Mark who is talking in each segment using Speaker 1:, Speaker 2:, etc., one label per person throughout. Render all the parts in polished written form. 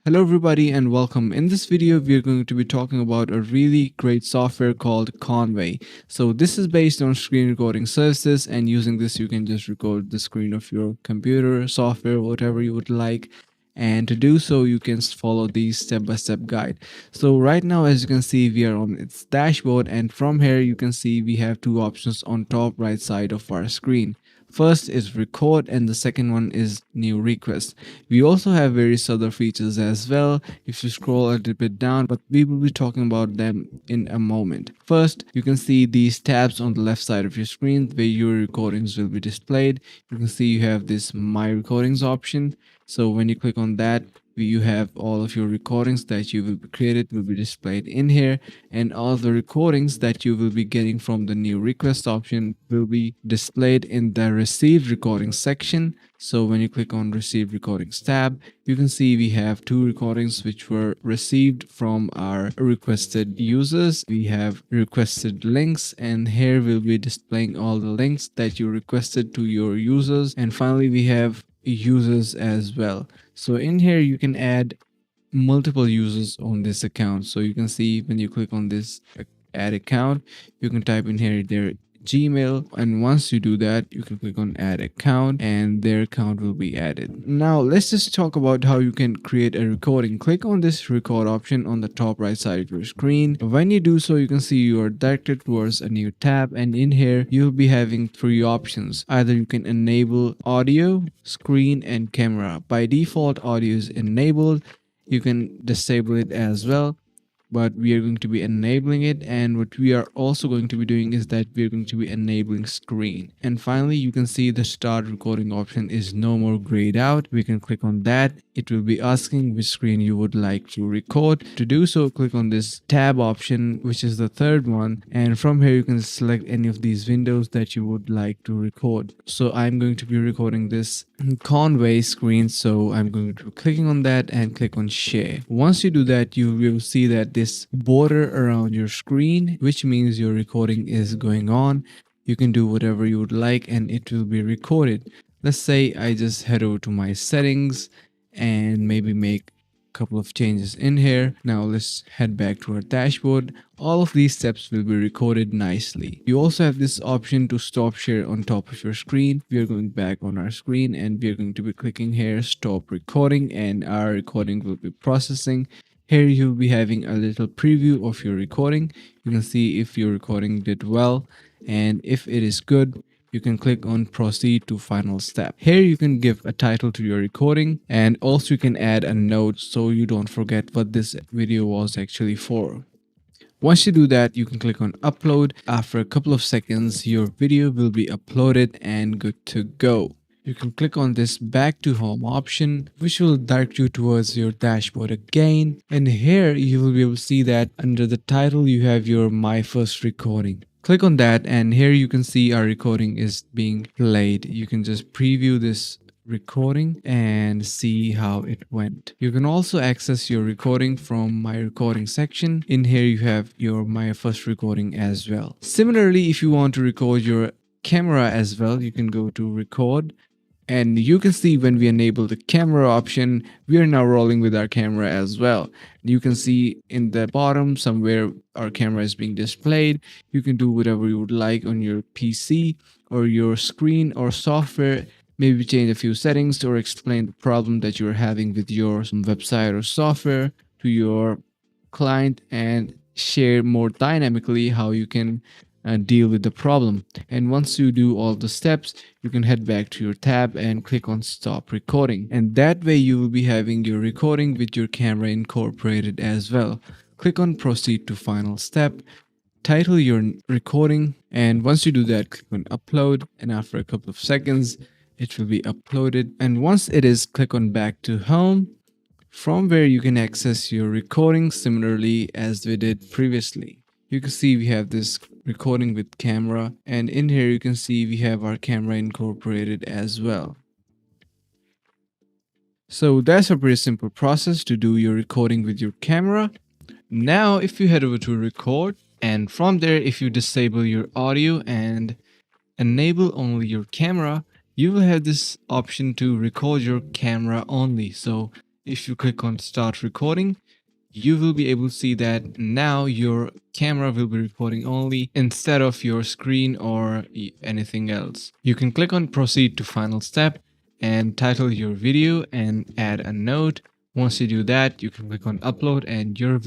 Speaker 1: Hello everybody and welcome. In this video we are going to be talking about a really great software called Konvey. So this is based on screen recording services, and using this you can just record the screen of your computer, software, whatever you would like. And to do so you can follow the step-by-step guide. So right now, as you can see, we are on its dashboard, and from here you can see we have two options on top right side of our screen. First is record and the second one is new request. We also have various other features as well if you scroll a little bit down, but we will be talking about them in a moment. First, you can see these tabs on the left side of your screen where your recordings will be displayed. You can see you have this my recordings option. So when you click on that, you have all of your recordings that you will be created will be displayed in here, and all the recordings that you will be getting from the new request option will be displayed in the received recordings section. So when you click on received recordings tab, you can see we have two recordings which were received from our requested users. We have requested links, and here we'll be displaying all the links that you requested to your users. And finally we have users as well. So in here you can add multiple users on this account. So you can see when you click on this add account, you can type in here their Gmail, and once you do that you can click on add account and their account will be added. Now let's just talk about how you can create a recording. Click on this record option on the top right side of your screen. When you do so, you can see you are directed towards a new tab, and in here you'll be having three options. Either you can enable audio, screen and camera. By default audio is enabled. You can disable it as well, but we are going to be enabling it. And what we are also going to be doing is that we are going to be enabling screen. And finally, you can see the start recording option is no more grayed out. We can click on that. It will be asking which screen you would like to record. To do so, click on this tab option, which is the third one, and from here you can select any of these windows that you would like to record. So I'm going to be recording this Conway screen, so I'm going to be clicking on that and click on share. Once you do that, you will see that this border around your screen, which means your recording is going on. You can do whatever you would like and it will be recorded. Let's say I just head over to my settings and maybe make a couple of changes in here. Now let's head back to our dashboard. All of these steps will be recorded nicely. You also have this option to stop share on top of your screen. We are going back on our screen and we are going to be clicking here stop recording, and our recording will be processing. Here you'll be having a little preview of your recording. You can see if your recording did well, and if it is good, you can click on proceed to final step. Here you can give a title to your recording, and also you can add a note so you don't forget what this video was actually for. Once you do that, you can click on upload. After a couple of seconds, your video will be uploaded and good to go. You can click on this back to home option, which will direct you towards your dashboard again. And here you will be able to see that under the title you have your my first recording. Click on that and here you can see our recording is being played. You can just preview this recording and see how it went. You can also access your recording from my recording section. In here you have your my first recording as well. Similarly, if you want to record your camera as well, you can go to record. And you can see when we enable the camera option, we are now rolling with our camera as well. You can see in the bottom somewhere our camera is being displayed. You can do whatever you would like on your PC or your screen or software. Maybe change a few settings or explain the problem that you're having with your website or software to your client and share more dynamically how you can deal with the problem. And once you do all the steps, you can head back to your tab and click on stop recording, and that way you will be having your recording with your camera incorporated as well. Click on proceed to final step, title your recording, and once you do that, click on upload, and after a couple of seconds it will be uploaded. And once it is, click on back to home, from where you can access your recording similarly as we did previously. You can see we have this recording with camera, and in here you can see we have our camera incorporated as well. So that's a pretty simple process to do your recording with your camera. Now if you head over to record, and from there if you disable your audio and enable only your camera, you will have this option to record your camera only. So If you click on start recording, you will be able to see that now your camera will be recording only instead of your screen or anything else. You can click on proceed to final step and title your video and add a note. Once you do that, you can click on upload and your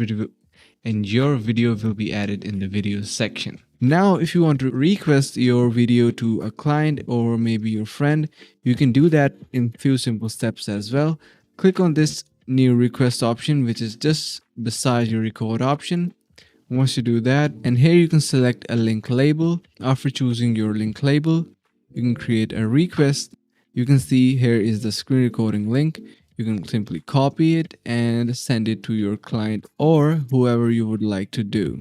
Speaker 1: video will be added in the videos section. Now, if you want to request your video to a client or maybe your friend, you can do that in few simple steps as well. Click on this new request option, which is just beside your record option. Once you do that, and here you can select a link label. After choosing your link label, you can create a request. You can see here is the screen recording link. You can simply copy it and send it to your client or whoever you would like to do.